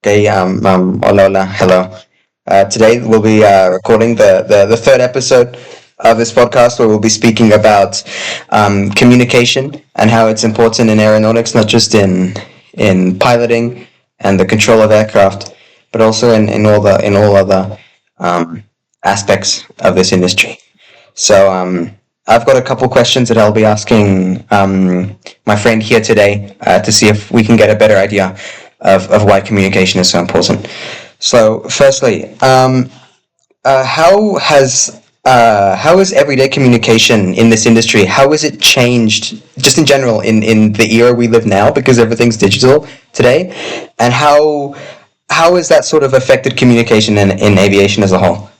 Okay, hola, hola, hello. Today we'll be recording the third episode of this podcast where we'll be speaking about communication and how it's important in aeronautics, not just in piloting and the control of aircraft, but also in all other um, aspects of this industry. So I've got a couple questions that I'll be asking my friend here today to see if we can get a better idea of why communication is so important. So, firstly, how has everyday communication in this industry? How has it changed, just in general, in the era we live now, because everything's digital today, and how has that sort of affected communication in aviation as a whole?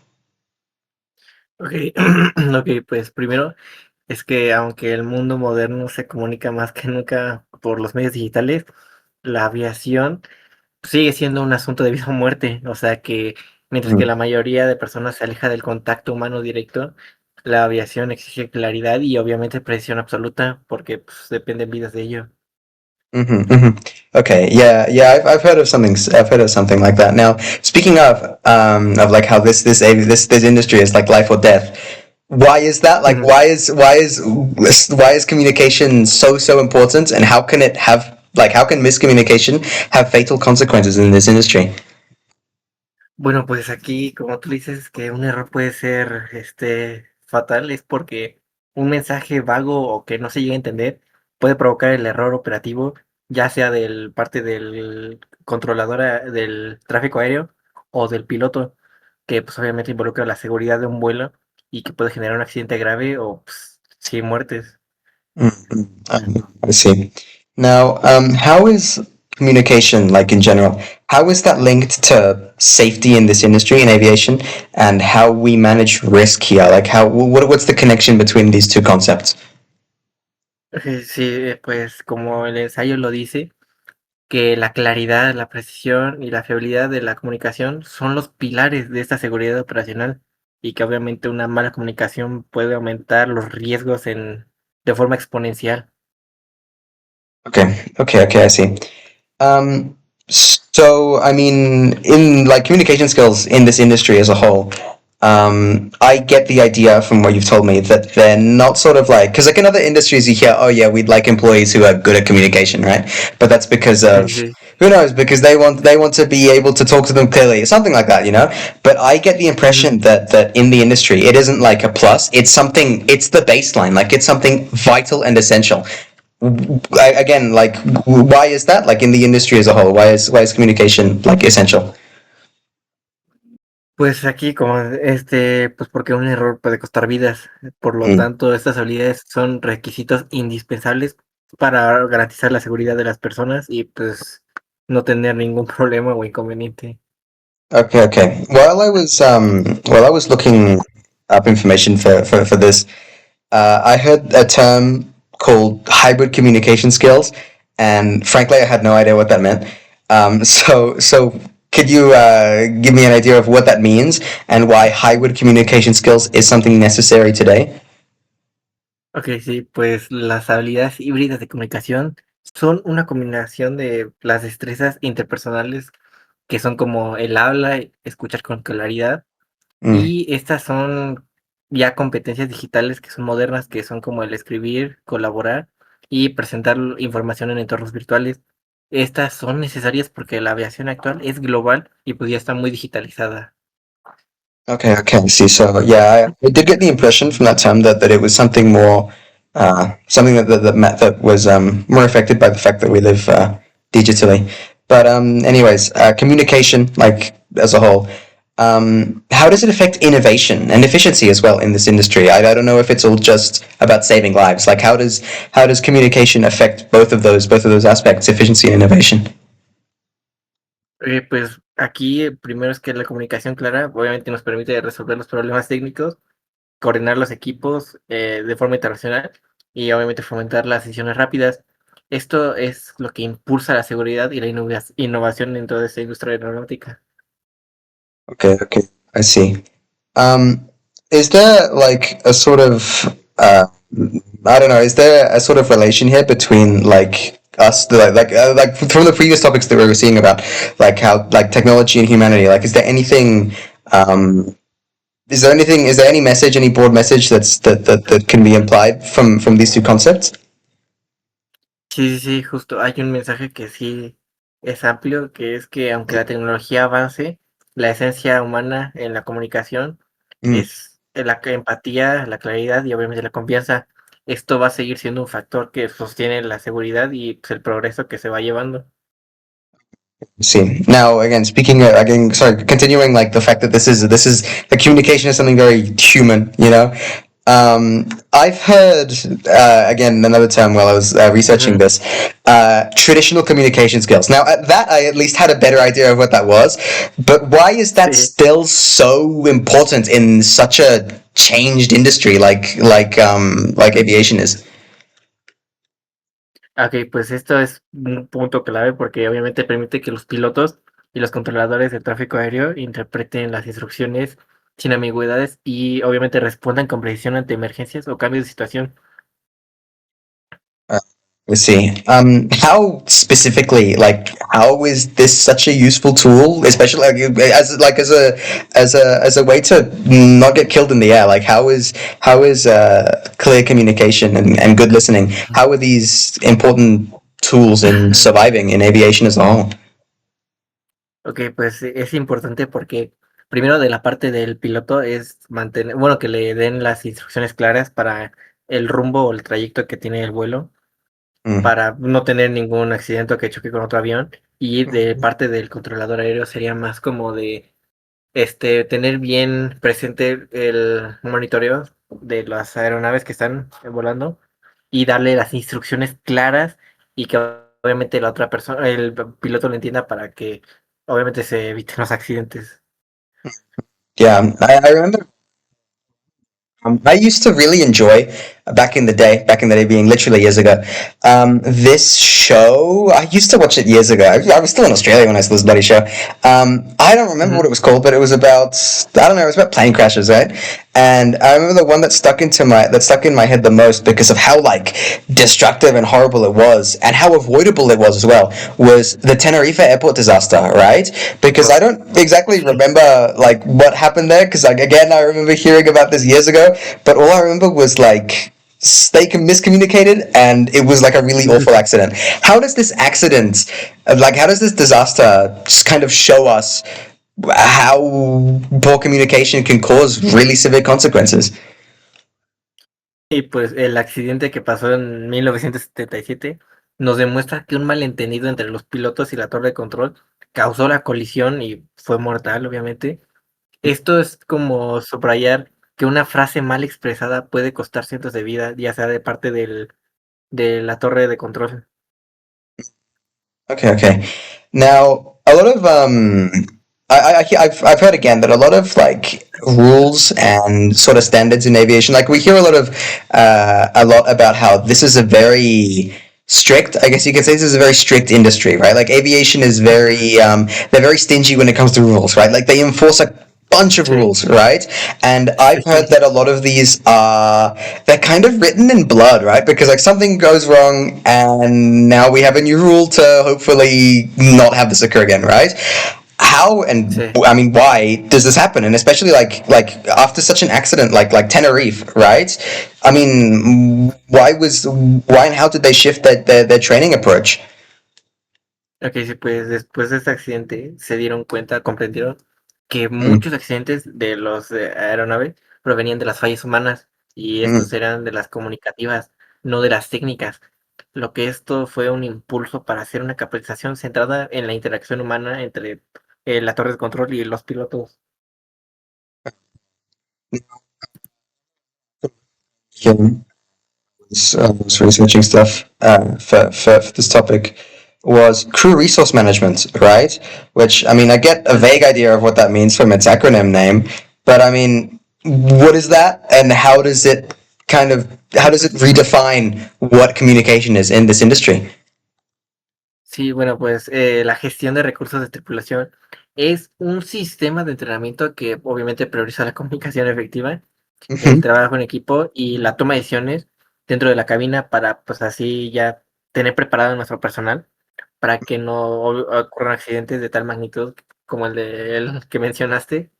Ok, ok, pues primero es que aunque el mundo moderno se comunica más que nunca por los medios digitales, la aviación sigue siendo un asunto de vida o muerte. O sea que mientras que Mm. la mayoría de personas se aleja del contacto humano directo, la aviación exige claridad y obviamente precisión absoluta porque pues, dependen vidas de ello. Okay, yeah, yeah, I've heard of something. I've heard of something like that. Now, speaking of like how this industry is like life or death. Why is that? Like, why is communication so important? And how can it have like how can miscommunication have fatal consequences in this industry? Bueno, pues aquí, como tú dices, que un error puede ser fatal, es porque un mensaje vago o que no se llegue a entender puede provocar el error operativo, ya sea del parte del controlador del tráfico aéreo o del piloto, que pues obviamente involucra la seguridad de un vuelo y que puede generar un accidente grave o pues, sí, muertes. I see. Now, how is communication, like in general, how is that linked to safety in this industry in aviation, and how we manage risk here? Like, what's the connection between these two concepts? Sí, pues como el ensayo lo dice, que la claridad, la precisión y la fiabilidad de la comunicación son los pilares de esta seguridad operacional y que obviamente una mala comunicación puede aumentar los riesgos de forma exponencial. Okay, I see. So, I mean, in like communication skills in this industry as a whole, I get the idea from what you've told me that they're not sort of like, because like in other industries you hear, oh yeah, we'd like employees who are good at communication, right? But that's because Sí, of, sí. who knows, because they want to be able to talk to them clearly, something like that, you know? But I get the Ujú. impression that in the industry, it isn't like a plus, it's the baseline, like it's something vital and essential. Again, like why is that? Like in the industry as a whole, why is communication like essential? Pues aquí como pues porque un error puede costar vidas, por lo Mm. tanto estas habilidades son requisitos indispensables para garantizar la seguridad de las personas y pues no tener ningún problema o inconveniente. Okay. While I was looking up information for this, I heard a term called hybrid communication skills, and frankly, I had no idea what that meant. So could you give me an idea of what that means and why hybrid communication skills is something necessary today? Ok, sí, pues las habilidades híbridas de comunicación son una combinación de las destrezas interpersonales que son como el habla, escuchar con claridad, Mm. y estas son ya competencias digitales que son modernas, que son como el escribir, colaborar y presentar información en entornos virtuales. Estas son necesarias porque la aviación actual es global y pues ya está muy digitalizada. Okay, I see. So yeah, I did get the impression from that term that it was something more, something that was more affected by the fact that we live digitally. But anyways, communication, like as a whole, how does it affect innovation and efficiency as well in this industry? I don't know if it's all just about saving lives. Like how does communication affect both of those aspects, efficiency and innovation? Pues aquí primero es que la comunicación clara obviamente nos permite resolver los problemas técnicos, coordinar los equipos de forma internacional y obviamente fomentar las decisiones rápidas. Esto es lo que impulsa la seguridad y la innovación dentro de esta industria aeronáutica. Okay, I see. Um, is there like a sort of I don't know, is there a sort of relation here between like us, like from the previous topics that we were seeing about, like how like technology and humanity. Like, is there anything? Um, is there any message, any broad message that can be implied from these two concepts? Sí, sí, sí, justo hay un mensaje que sí es amplio, que es que aunque la tecnología avance, la esencia humana en la comunicación Mm. es la empatía, la claridad y obviamente la confianza. Esto va a seguir siendo un factor que sostiene la seguridad y pues, el progreso que se va llevando. See now again, speaking again, sorry, continuing like the fact that this is the communication is something very human, you know. I've heard again another term while I was researching Ujú. this, traditional communication skills. Now at that I at least had a better idea of what that was, but why is that Sí, still so important in such a changed industry like aviation is? ok, pues esto es un punto clave porque obviamente permite que los pilotos y los controladores de tráfico aéreo interpreten las instrucciones sin ambigüedades y obviamente respondan con precisión ante emergencias o cambios de situación. Let's see. How specifically, like, how is this such a useful tool, especially as a way to not get killed in the air? Like, how is clear communication and good listening? How are these important tools in surviving in aviation as a whole? Ok, pues es importante porque primero de la parte del piloto es mantener, bueno, que le den las instrucciones claras para el rumbo o el trayecto que tiene el vuelo, Mm. para no tener ningún accidente o que choque con otro avión. Y de parte del controlador aéreo sería más como de tener bien presente el monitoreo de las aeronaves que están volando y darle las instrucciones claras y que obviamente la otra persona, el piloto lo entienda para que obviamente se eviten los accidentes. Yeah, I remember. I used to really enjoy back in the day being literally years ago. This show, I used to watch it years ago. I was still in Australia when I saw this bloody show. I don't remember what Ujú. it was called, but it was about, I don't know, it was about plane crashes, right? And I remember the one that stuck in my head the most because of how like destructive and horrible it was, and how avoidable it was as well. Was the Tenerife airport disaster, right? Because I don't exactly Sí. remember like what happened there. Because like again, I remember hearing about this years ago, but all I remember was like they miscommunicated and it was like a really awful accident. How does this accident, like how does this disaster just kind of show us how poor communication can cause really severe consequences? Y pues el accidente que pasó en 1977 nos demuestra que un malentendido entre los pilotos y la torre de control causó la colisión y fue mortal, obviamente. Esto es como subrayar que una frase mal expresada puede costar cientos de vidas, ya sea de parte de la torre de control. Okay, okay. Now, a lot of I've heard again that a lot of like rules and sort of standards in aviation, like we hear a lot about how this is a very strict. I guess you could say this is a very strict industry, right? Like aviation is Ujú. very they're very stingy when it comes to rules, right? Like they enforce a bunch of Sí, rules, right? And I've heard sí, that a lot of these are they're kind of written in blood, right? Because like something goes wrong and now we have a new rule to hopefully not have this occur again, right? How and sí. I mean why does this happen? And especially like after such an accident like Tenerife, right? I mean why and how did they shift their training approach? Ok, sí, pues después de este accidente se dieron cuenta, comprendieron que Mm, muchos accidentes de los aeronaves provenían de las fallas humanas y estos mm. eran de las comunicativas, no de las técnicas. Lo que esto fue un impulso para hacer una capacitación centrada en la interacción humana entre la torre de control y los pilotos. Yeah. Was researching stuff for this topic was crew resource management, right? Which I mean, I get a vague idea of what that means from its acronym name, but I mean, what is that, and how does it redefine what communication is in this industry? Sí, bueno, pues la gestión de recursos de tripulación es un sistema de entrenamiento que obviamente prioriza la comunicación efectiva, el Mm-hmm. trabajo en equipo y la toma de decisiones dentro de la cabina para pues así ya tener preparado a nuestro personal para que no ocurran accidentes de tal magnitud como el que mencionaste.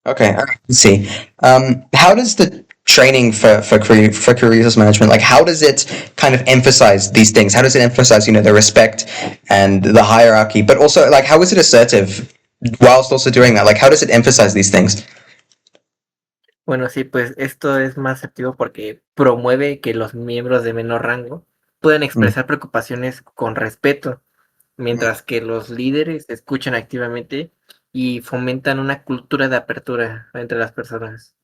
Okay, I see. How does the training for career resource management, like how does it kind of emphasize these things? How does it emphasize, the respect and the hierarchy, but also like how is it assertive whilst also doing that? Like how does it emphasize these things? Bueno, sí, pues esto es más activo porque promueve que los miembros de menor rango puedan Mm, expresar preocupaciones con respeto, mm. mientras que los líderes escuchan activamente y fomentan una cultura de apertura entre las personas.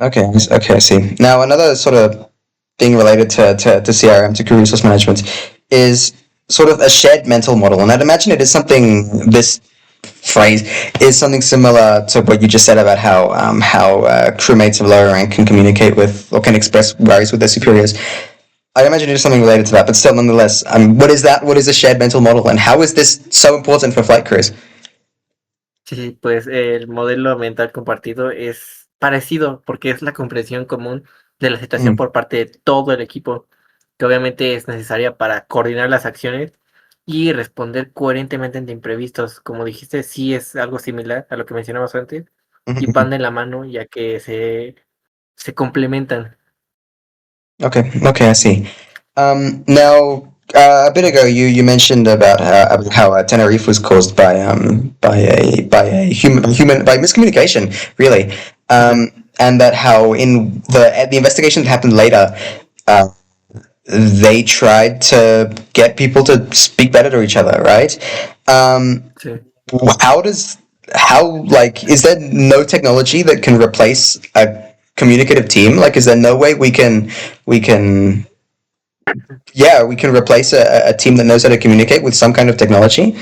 Okay, okay, I see. Now another sort of thing related to CRM, to career resource management, is sort of a shared mental model, and I'd imagine it is something. This phrase is something similar to what you just said about how crewmates of lower rank can communicate with or can express worries with their superiors. I imagine it is something related to that, but still, nonetheless, what is that? What is a shared mental model, and how is this so important for flight crews? Sí, pues el modelo mental compartido es parecido porque es la comprensión común de la situación Mm, por parte de todo el equipo, que obviamente es necesaria para coordinar las acciones y responder coherentemente ante imprevistos. Como dijiste, sí es algo similar a lo que mencionamos antes y mhm. van de la mano ya que se complementan. Okay, okay, I see. Now, a bit ago, you mentioned about how Tenerife was caused by miscommunication, really, Ujú. and that how in the investigation that happened later, uh, they tried to get people to speak better to each other, right? Um, Sí. how does how like is there no technology that can replace a communicative team? Like, is there no way we can yeah, we can replace a team that knows how to communicate with some kind of technology.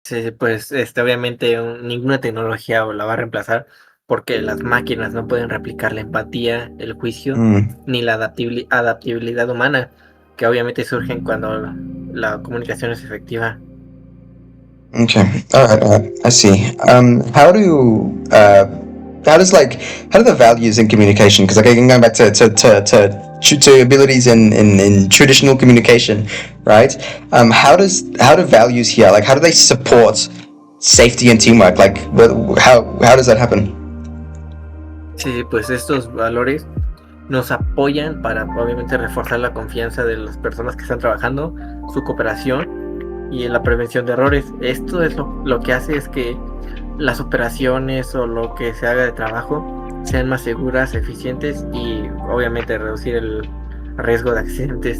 Sí, pues, obviamente, ninguna tecnología la va a reemplazar, porque las máquinas no pueden replicar la empatía, el juicio, Mm, ni la adaptabilidad humana, que obviamente surgen cuando la comunicación es efectiva. okay, all right, I see. How does like how do the values in communication? Because like again, going back to abilities in traditional communication, right? How do values here? Like, how do they support safety and teamwork? Like, how does that happen? Sí, pues estos valores nos apoyan para, obviamente, reforzar la confianza de las personas que están trabajando, su cooperación y en la prevención de errores. Esto es lo que hace es que las operaciones o lo que se haga de trabajo sean más seguras, eficientes y obviamente reducir el riesgo de accidentes.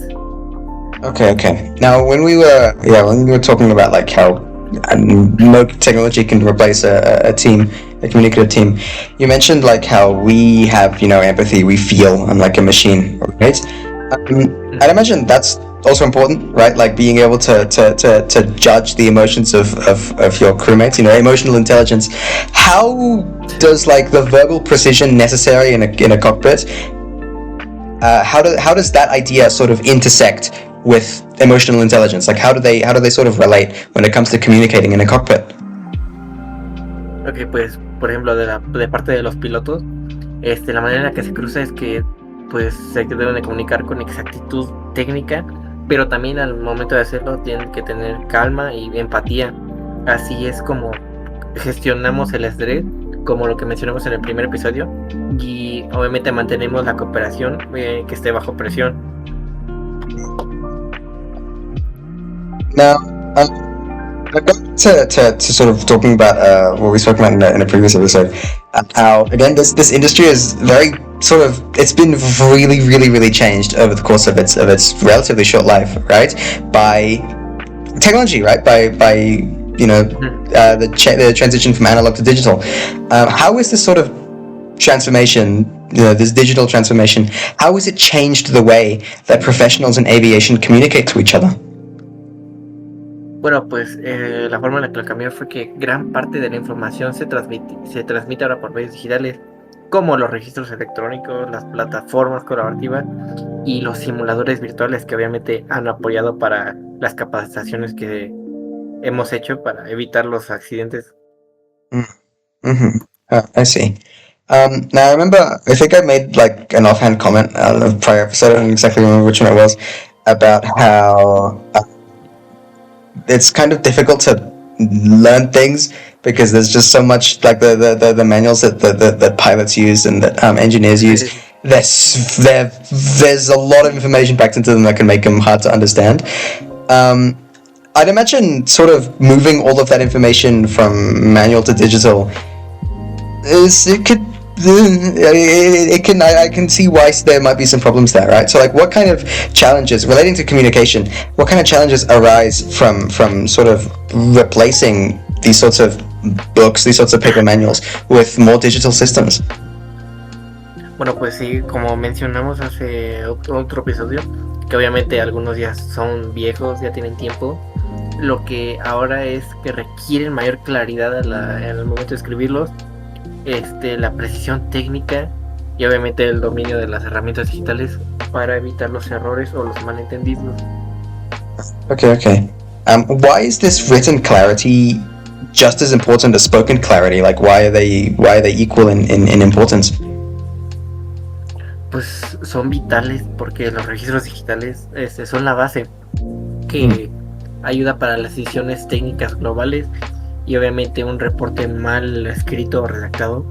Okay, okay. Now, when we were talking about like how no technology can replace a team, a communicative team, you mentioned like how we have empathy, we feel unlike a machine, right? I'd Ujú. imagine that's also important, right? Like being able to judge the emotions of your crewmates, emotional intelligence. How Sí. does like the verbal precision necessary in a cockpit, how does that idea sort of intersect with emotional intelligence? Like how do they sort of relate when it comes to communicating in a cockpit? Ok, pues, por ejemplo, de parte de los pilotos, la manera en la que se cruza es que pues se deben de comunicar con exactitud técnica, pero también al momento de hacerlo tienen que tener calma y empatía. Así es como gestionamos el estrés, como lo que mencionamos en el primer episodio, y obviamente mantenemos la cooperación que esté bajo presión. Now, I got to sort of talking about what we spoke about in a previous episode. How again this industry is very sort of it's been really really changed over the course of its relatively short life, right? By technology, right? By Ujú. the transition from analog to digital. How is this sort of transformation, this digital transformation, how has it changed the way that professionals in aviation communicate to each other? Bueno, pues la forma en la que lo cambió fue que gran parte de la información se transmite ahora por medios digitales, como los registros electrónicos, las plataformas colaborativas y los simuladores virtuales que obviamente han apoyado para las capacitaciones que hemos hecho para evitar los accidentes. Mm, mm-hmm. I see. Now I remember, I think I made like an offhand comment on the prior episode. I don't exactly remember which one it was, about how it's kind of difficult to learn things because there's just so much, like the manuals that pilots use and that engineers use. There's a lot of information packed into them that can make them hard to understand. I'd imagine sort of moving all of that information from manual to digital is it can I can see why there might be some problems there, right? So like what kind of challenges relating to communication, what kind of challenges arise from sort of replacing these sorts of books, these sorts of paper manuals with more digital systems? Bueno, pues sí, como mencionamos hace otro episodio, que obviamente algunos ya son viejos, ya tienen tiempo. Lo que ahora es que requieren mayor claridad en el momento de escribirlos, la precisión técnica y obviamente el dominio de las herramientas digitales para evitar los errores o los malentendidos. Okay. Why is this written clarity just as important as spoken clarity? Like, why are they equal in importance? Pues son vitales porque los registros digitales son la base que ayuda para las decisiones técnicas globales, y obviamente un reporte mal escrito o redactado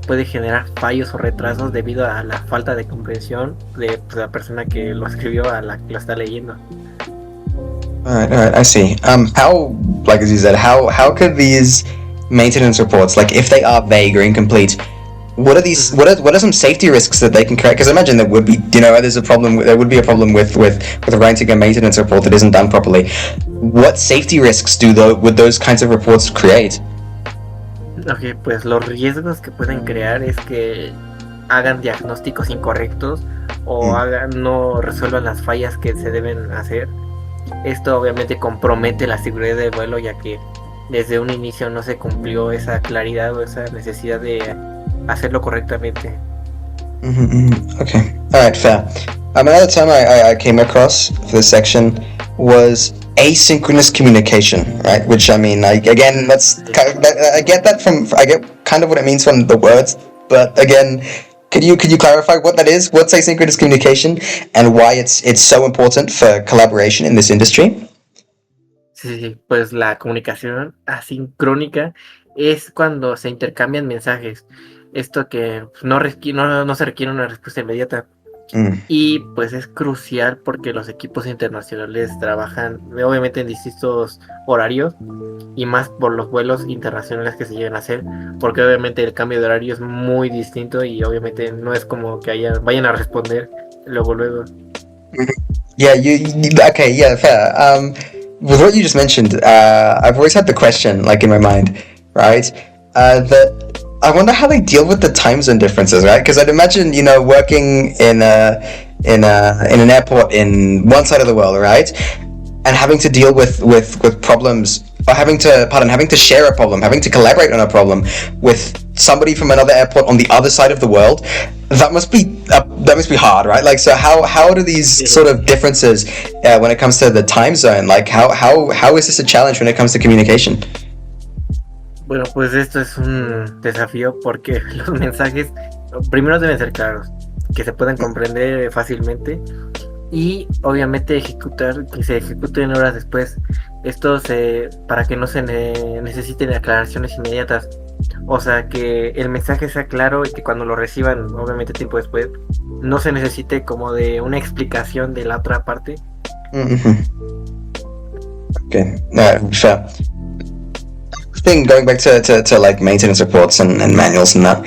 puede generar fallos o retrasos debido a la falta de comprensión de la persona que lo escribió a la que lo está leyendo. Alright, I see. How, like as you said, how could these maintenance reports, like if they are vague or incomplete, what are these? What are some safety risks that they can create? Because I imagine there would be, there's a problem. There would be a problem with writing a maintenance report that isn't done properly. What safety risks would those kinds of reports create? Ok, pues los riesgos que pueden crear es que hagan diagnósticos incorrectos o no resuelvan las fallas que se deben hacer. Esto obviamente compromete la seguridad del vuelo, ya que desde un inicio no se cumplió esa claridad o esa necesidad de hacerlo correctamente. Okay. Alright, fair. Another term I came across for this section was asynchronous communication, right? Which, I mean, I get kind of what it means from the words, but again, could you clarify what that is? What's asynchronous communication and why it's so important for collaboration in this industry? Sí, pues la comunicación asincrónica es cuando se intercambian mensajes. Esto que no se requiere una respuesta inmediata. Y pues es crucial porque los equipos internacionales trabajan obviamente en distintos horarios, y más por los vuelos internacionales que se llegan a hacer, porque obviamente el cambio de horario es muy distinto y obviamente no es como que vayan a responder luego. Yeah, okay, yeah, fair. With what you just mentioned, I've always had the question, like, in my mind, right? That I wonder how they deal with the time zone differences, right? Because I'd imagine, working in an airport in one side of the world, right, and having to deal with problems, or having to share a problem, having to collaborate on a problem with somebody from another airport on the other side of the world. That must be hard, right? Like, so how do these sort of differences when it comes to the time zone? Like, how is this a challenge when it comes to communication? Bueno, pues esto es un desafío porque los mensajes primero deben ser claros, que se puedan comprender fácilmente y obviamente que se ejecuten horas después. Esto para que no se necesiten aclaraciones inmediatas. O sea, que el mensaje sea claro y que cuando lo reciban, obviamente tiempo después, no se necesite como de una explicación de la otra parte. Okay, sure. Thing going back to like maintenance reports and manuals and that.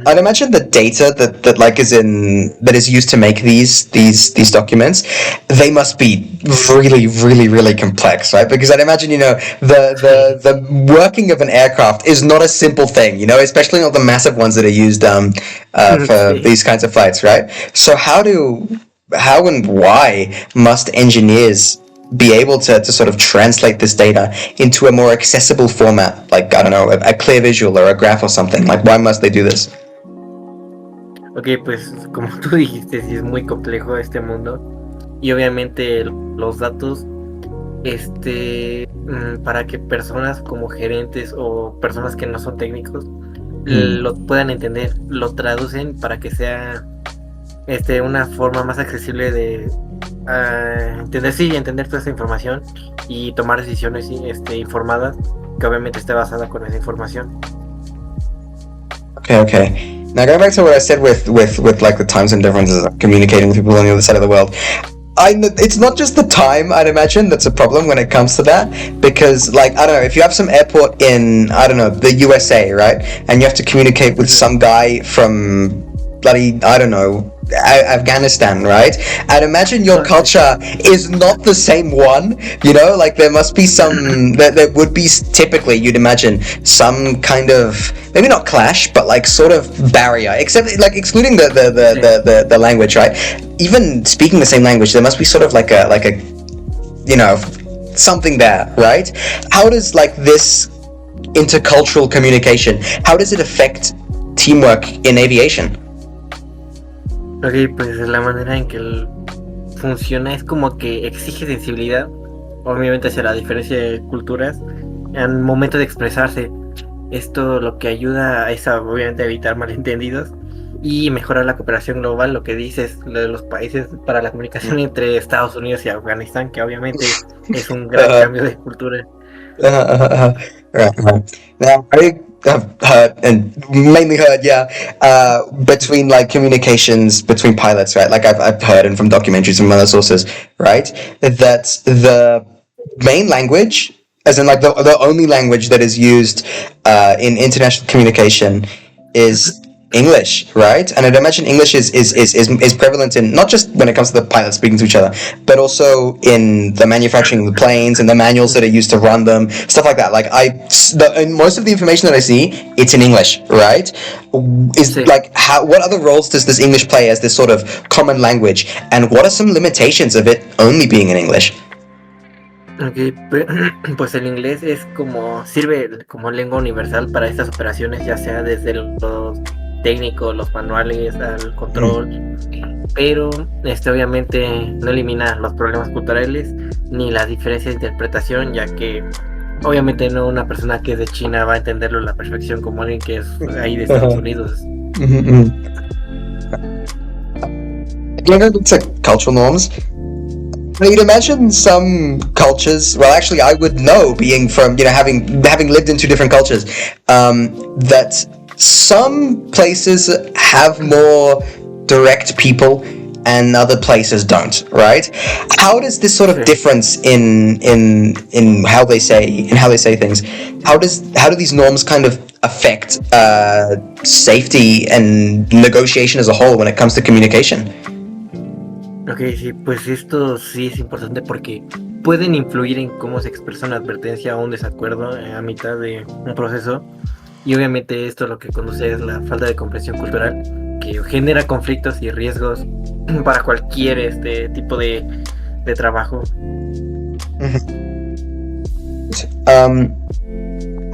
I'd imagine the data that is used to make these documents, they must be really, really, really complex, right? Because I'd imagine, the working of an aircraft is not a simple thing, especially not the massive ones that are used for these kinds of flights, right? So how and why must engineers be able to sort of translate this data into a more accessible format, like, I don't know, a clear visual or a graph or something? Like, why must they do this? Ok, pues como tú dijiste, sí es muy complejo este mundo, y obviamente los datos, para que personas como gerentes o personas que no son técnicos lo puedan entender, lo traducen para que sea una forma más accesible de entender toda esa información y tomar decisiones informadas que obviamente esté basada con esa información. Okay. Now going back to what I said with like the time zone differences of communicating with people on the other side of the world. It's not just the time, I'd imagine, that's a problem when it comes to that, because, like, I don't know, if you have some airport in, I don't know, the USA, right, and you have to communicate with some guy from bloody, I don't know, Afghanistan, right? I'd imagine your culture is not the same one, you know, like there must be some, there would be typically, you'd imagine, some kind of, maybe not clash, but like sort of barrier, except like excluding the language, right? Even speaking the same language, there must be sort of like a, you know, something there, right? How does like this intercultural communication, how does it affect teamwork in aviation? Ok, pues la manera en que funciona es como que exige sensibilidad, obviamente hacia la diferencia de culturas, al momento de expresarse. Esto lo que ayuda es obviamente a evitar malentendidos y mejorar la cooperación global, lo que dices, lo de los países para la comunicación entre Estados Unidos y Afganistán, que obviamente es un gran cambio de cultura. Right. Now, I have heard, and mainly heard, between like communications between pilots, right? Like I've heard, and from documentaries and other sources, right, that the main language, as in like the only language that is used in international communication, is English, right? And I'd imagine English is prevalent in not just when it comes to the pilots speaking to each other, but also in the manufacturing of the planes and the manuals that are used to run them, stuff like that. Like in most of the information that I see, it's in English, right? Like what other roles does this English play as this sort of common language, and what are some limitations of it only being in English? Ok, pues el inglés sirve como lengua universal para estas operaciones, ya sea desde los técnicos, los manuales, al control, pero obviamente no elimina los problemas culturales ni las diferencias de interpretación, ya que obviamente no una persona que es de China va a entenderlo a la perfección como alguien que es ahí de Estados Unidos. Cultural norms. You'd imagine some cultures. Well, actually, I would know, being from having lived in two different cultures, that some places have more direct people and other places don't. Right? How does this sort of difference in how they say things? How do these norms kind of affect safety and negotiation as a whole when it comes to communication? Ok, sí, pues esto sí es importante porque pueden influir en cómo se expresa una advertencia o un desacuerdo a mitad de un proceso, y obviamente esto lo que conduce es la falta de comprensión cultural, que genera conflictos y riesgos para cualquier tipo de trabajo.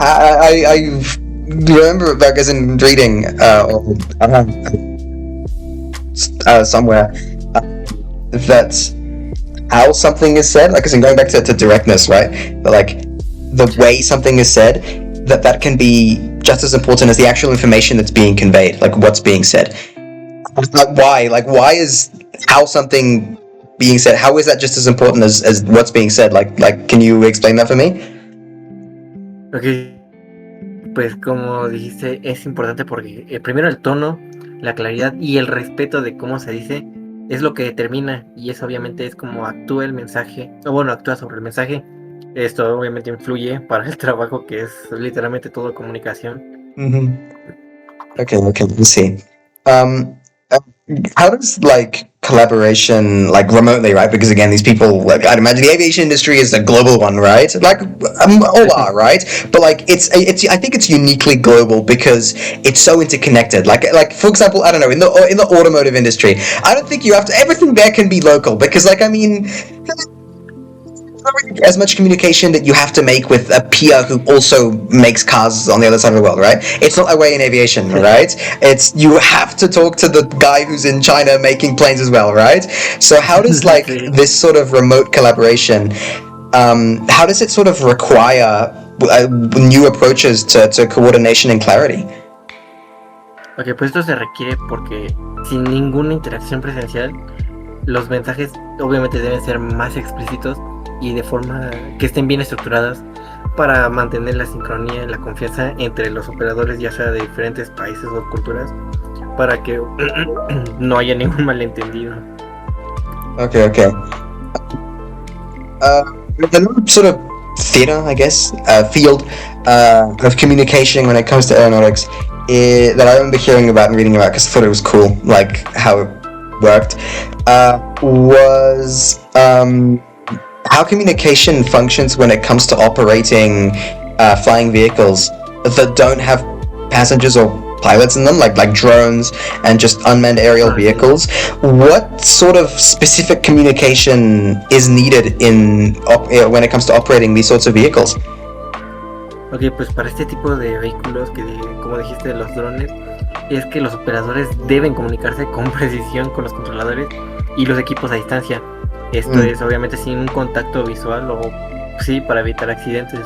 I remember back as in reading somewhere that how something is said, like as in going back to directness, right? But like the way something is said, that can be just as important as the actual information that's being conveyed, like what's being said. Why is how something being said, how is that just as important as what's being said? Like can you explain that for me? Ok, pues como dijiste, es importante porque primero el tono, la claridad y el respeto de cómo se dice es lo que determina, y eso obviamente es como actúa el mensaje, o bueno, actúa sobre el mensaje. Esto obviamente influye para el trabajo, que es literalmente todo comunicación. Okay, let's see. How does like collaboration, like remotely, right? Because again, these people, like I'd imagine the aviation industry is a global one, right? Like all are, right? But like it's I think it's uniquely global because it's so interconnected. Like for example, I don't know, in the automotive industry, I don't think you have to, everything there can be local, because like I mean, as much communication that you have to make with a peer who also makes cars on the other side of the world, right? It's not that way in aviation, right? It's you have to talk to the guy who's in China making planes as well, right? So how does like this sort of remote collaboration, how does it sort of require new approaches to coordination and clarity? Ok, pues esto se requiere porque sin ninguna interacción presencial, los mensajes obviamente deben ser más explícitos y de forma que estén bien estructuradas para mantener la sincronía y la confianza entre los operadores, ya sea de diferentes países o culturas, para que no haya ningún malentendido. Okay. The sort of theater, I guess, field of communication when it comes to aeronautics that I remember hearing about and reading about because I thought it was cool, like how it worked, was how communication functions when it comes to operating flying vehicles that don't have passengers or pilots in them, like drones and just unmanned aerial vehicles. What sort of specific communication is needed when it comes to operating these sorts of vehicles? Ok, pues para este tipo de vehículos que, como dijiste, los drones, es que los operadores deben comunicarse con precisión con los controladores y los equipos a distancia. Esto es obviamente sin un contacto visual o sí, para evitar accidentes.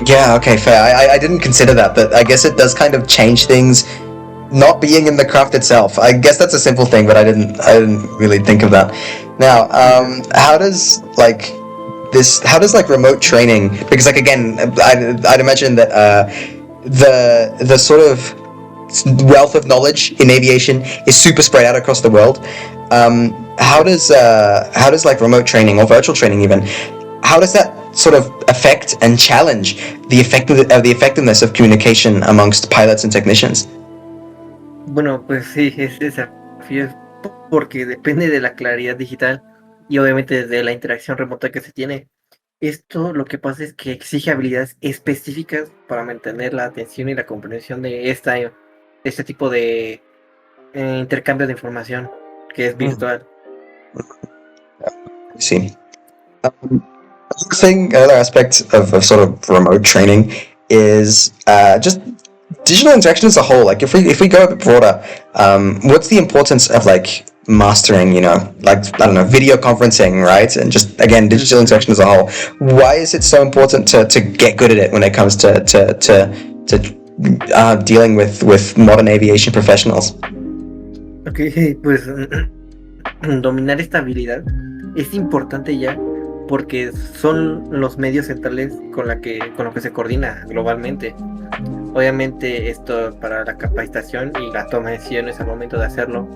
Yeah, okay, fair. I didn't consider that, but I guess it does kind of change things not being in the craft itself. I guess that's a simple thing, but I didn't really think of that. Now, how does remote training, because like again, I'd imagine that the sort of wealth of knowledge in aviation is super spread out across the world. How does like remote training or virtual training even, how does that sort of affect and challenge the effectiveness of communication amongst pilots and technicians? Bueno, pues sí, es desafío porque depende de la claridad digital y obviamente de la interacción remota que se tiene. Esto lo que pasa es que exige habilidades específicas para mantener la atención y la comprensión de este tipo de intercambio de información que es virtual. See. Another aspect of sort of remote training is just digital interaction as a whole. Like if we go a bit broader, what's the importance of like mastering, like I don't know, video conferencing, right? And just again, digital interaction as a whole. Why is it so important to get good at it when it comes to dealing with modern aviation professionals? Ok, pues dominar esta habilidad es importante ya porque son los medios centrales con lo que se coordina globalmente. Obviamente esto para la capacitación y la toma de decisiones al momento de hacerlo.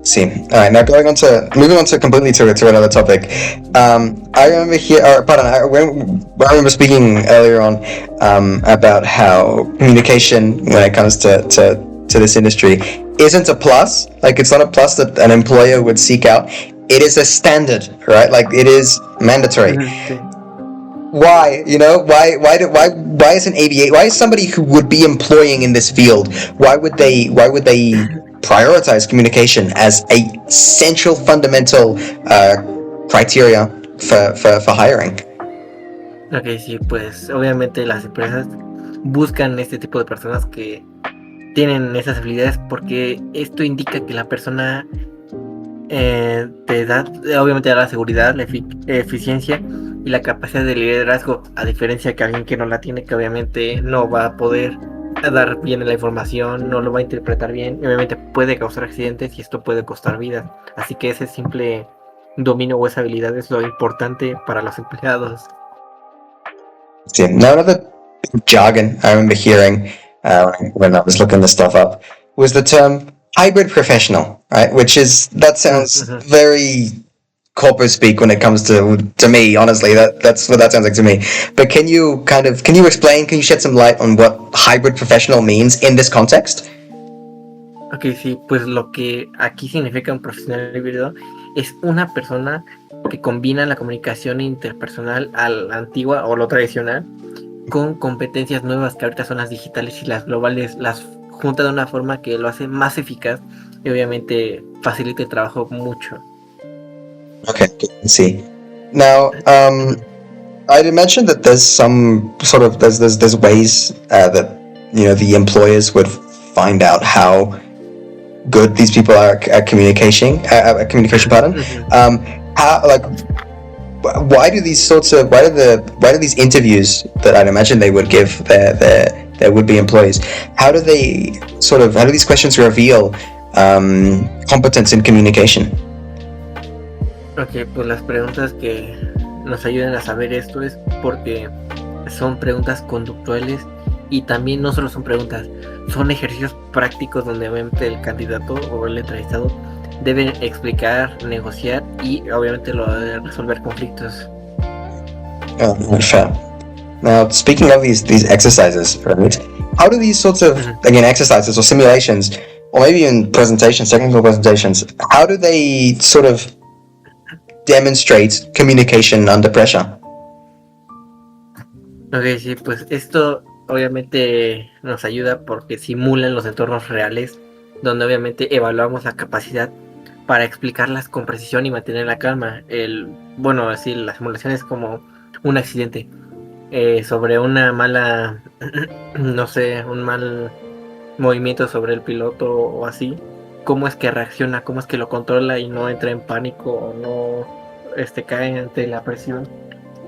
See. All right. Now moving on to completely to another topic. I remember I remember speaking earlier on about how communication when it comes to this industry isn't a plus. Like it's not a plus that an employer would seek out. It is a standard, right? Like it is mandatory. Sí. Why? Why is an aviator? Why is somebody who would be employing in this field? Why would they prioritize communication as a central fundamental criteria for hiring? Ok, sí, pues obviamente las empresas buscan este tipo de personas que tienen esas habilidades porque esto indica que la persona te da, obviamente da la seguridad, la eficiencia y la capacidad de liderazgo, a diferencia que alguien que no la tiene, que obviamente no va a poder dar bien la información, no lo va a interpretar bien, y obviamente puede causar accidentes y esto puede costar vidas. Así que ese simple dominio o esa habilidad es lo importante para los empleados. See, now another jargon I remember hearing when I was looking this stuff up was the term hybrid professional, right? That sounds very corporate speak when it comes to me. Honestly, that's what that sounds like to me. But can you explain? Can you shed some light on what hybrid professional means in this context? Ok, sí, pues lo que aquí significa un profesional híbrido es una persona que combina la comunicación interpersonal a la antigua o lo tradicional con competencias nuevas que ahorita son las digitales y las globales, las junta de una forma que lo hace más eficaz y obviamente facilita el trabajo mucho. Okay, see. Now, I'd imagine that there's some sort of there's ways that the employers would find out how good these people are at communication pattern. Why do these interviews that I'd imagine they would give their would-be employees. How do these questions reveal competence in communication? Ok, pues las preguntas que nos ayudan a saber esto es porque son preguntas conductuales y también no solo son preguntas, son ejercicios prácticos donde obviamente el candidato o el entrevistado deben explicar, negociar y obviamente resolver conflictos. Fair. Now, speaking of these exercises, right? How do these sorts of exercises or simulations, or maybe even presentations, technical presentations, how do they sort of demonstrate communication under pressure? Ok, sí, pues esto obviamente nos ayuda porque simulan los entornos reales, donde obviamente evaluamos la capacidad para explicarlas con precisión y mantener la calma. Bueno, así la simulación es como un accidente sobre una mala, no sé, un mal movimiento sobre el piloto o así. Cómo es que reacciona, cómo es que lo controla y no entra en pánico o no cae ante la presión,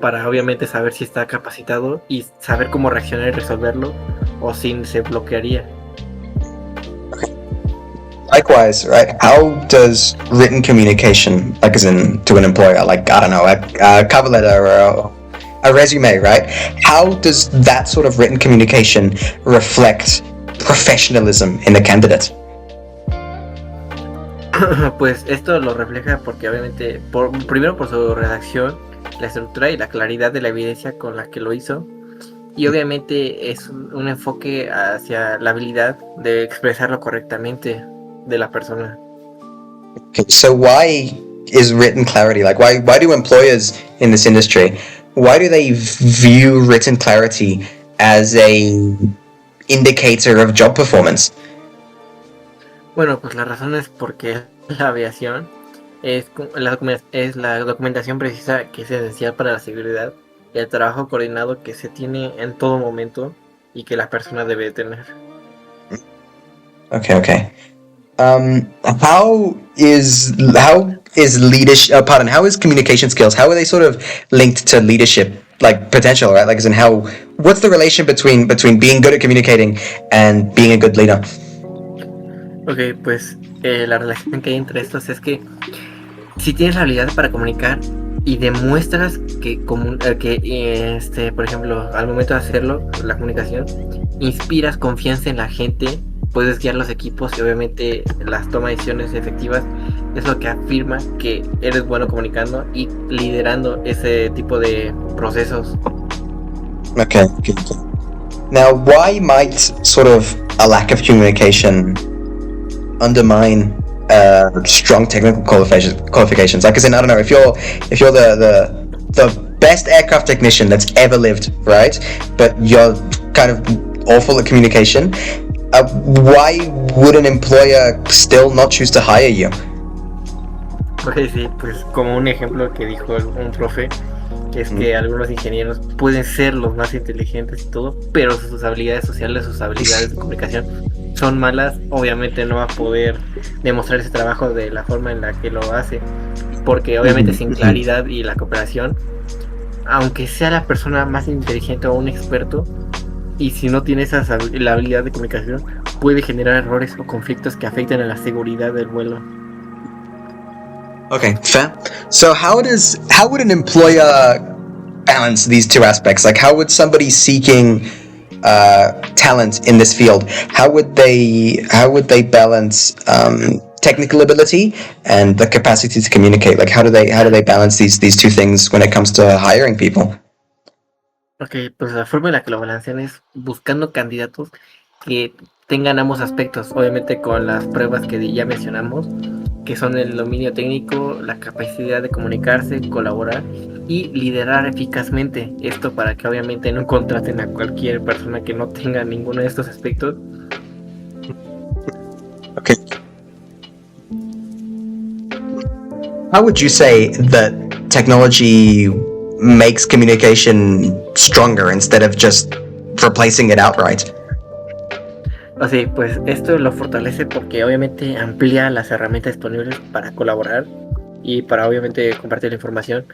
para obviamente saber si está capacitado y saber cómo reaccionar y resolverlo o si se bloquearía. Likewise, right? How does written communication, like as in to an employer, like I don't know, a cover letter or a resume, right? How does that sort of written communication reflect professionalism in the candidate? Pues esto lo refleja porque obviamente, primero por su redacción, la estructura y la claridad de la evidencia con la que lo hizo, y obviamente es un enfoque hacia la habilidad de expresarlo correctamente de la persona. Okay, so why is written clarity, like why do employers in this industry, why do they view written clarity as a indicator of job performance? Bueno, pues la razón es porque la aviación es la documentación precisa que es esencial para la seguridad y el trabajo coordinado que se tiene en todo momento y que la persona debe tener. Okay. How is leadership? How is communication skills? How are they sort of linked to leadership, like potential, right? Like, as in how? What's the relation between being good at communicating and being a good leader? Ok, pues la relación que hay entre estos es que si tienes la habilidad para comunicar y demuestras que, por ejemplo, al momento de hacerlo, la comunicación, inspiras confianza en la gente, puedes guiar los equipos y obviamente las tomas de decisiones efectivas, es lo que afirma que eres bueno comunicando y liderando ese tipo de procesos. Okay. Now, why might sort of a lack of communication undermine strong technical qualifications? Like, as in, I don't know, if you're the best aircraft technician that's ever lived, right? But you're kind of awful at communication. Why would an employer still not choose to hire you? Pues sí, pues como un ejemplo que dijo un profe, es que algunos ingenieros pueden ser los más inteligentes y todo, pero sus habilidades sociales, sus habilidades de comunicación son malas. Obviamente no va a poder demostrar ese trabajo de la forma en la que lo hace, porque obviamente sin claridad y la cooperación, aunque sea la persona más inteligente o un experto, y si no tiene la habilidad de comunicación, puede generar errores o conflictos que afecten a la seguridad del vuelo. Okay, fair. So how would an employer balance these two aspects? Like, how would somebody seeking talent in this field, how would they balance technical ability and the capacity to communicate? Like, how do they balance these two things when it comes to hiring people? Ok, pues la forma en la que lo balancean es buscando candidatos que tengan ambos aspectos, obviamente con las pruebas que ya mencionamos, que son el dominio técnico, la capacidad de comunicarse, colaborar y liderar eficazmente. Esto para que obviamente no contraten a cualquier persona que no tenga ninguno de estos aspectos. Okay. How would you say that technology makes communication stronger instead of just replacing it outright? O sea, pues esto lo fortalece porque obviamente amplía las herramientas disponibles para colaborar y para obviamente compartir la información,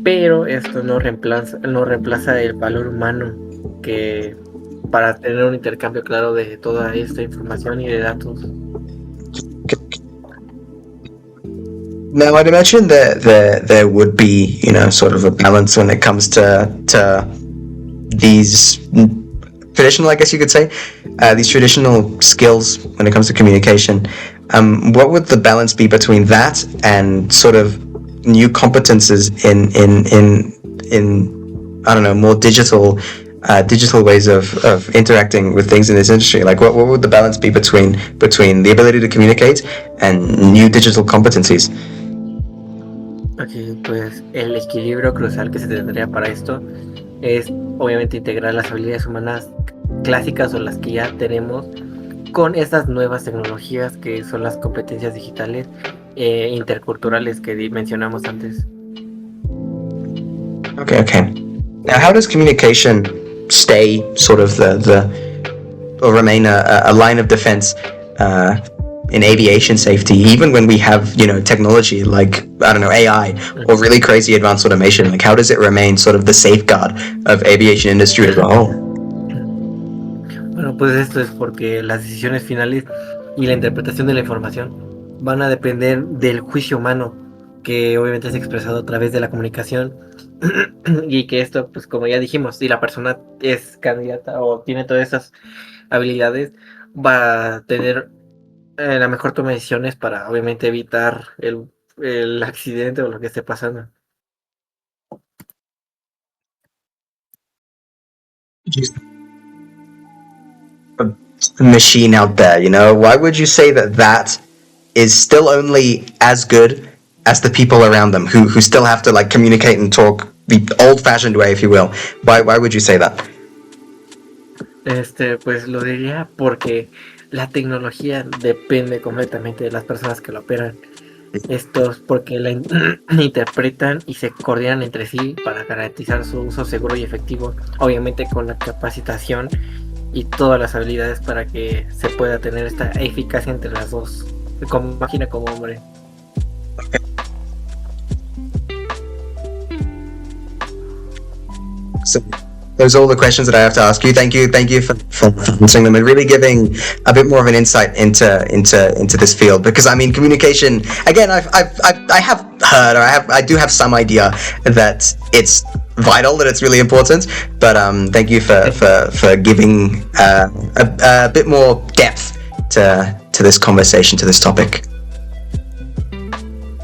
pero esto no reemplaza el valor humano que para tener un intercambio claro de toda esta información y de datos. Now, I'd imagine that there would be, sort of a balance when it comes to these traditional, I guess you could say, these traditional skills when it comes to communication. What would the balance be between that and sort of new competences in I don't know, more digital ways of interacting with things in this industry? Like, what would the balance be between the ability to communicate and new digital competencies? Aquí, pues, el equilibrio crucial que se tendría para esto es, obviamente, integrar las habilidades humanas clásicas o las que ya tenemos con estas nuevas tecnologías que son las competencias digitales interculturales que mencionamos antes. Okay. Now, how does communication stay sort of or remain a line of defense in aviation safety, even when we have, technology like, I don't know, AI or really crazy advanced automation? Like, how does it remain sort of the safeguard of aviation industry as a whole? Bueno, pues esto es porque las decisiones finales y la interpretación de la información van a depender del juicio humano, que obviamente es expresado a través de la comunicación, y que esto, pues como ya dijimos, si la persona es candidata o tiene todas esas habilidades, va a tener la mejor toma de decisiones para obviamente evitar el accidente o lo que esté pasando. A machine out there, why would you say that is still only as good as the people around them who still have to like communicate and talk the old-fashioned way, if you will? Why would you say that? Pues lo diría porque la tecnología depende completamente de las personas que la operan. Esto es porque la interpretan y se coordinan entre sí para garantizar su uso seguro y efectivo, obviamente con la capacitación y todas las habilidades para que se pueda tener esta eficacia entre las dos, como máquina como hombre. So those are all the questions that I have to ask you. Thank you for answering them and really giving a bit more of an insight into this field. Because I mean, communication. Again, I have heard, or I do have some idea that it's vital, that it's really important. But thank you for giving a bit more depth to this conversation, to this topic.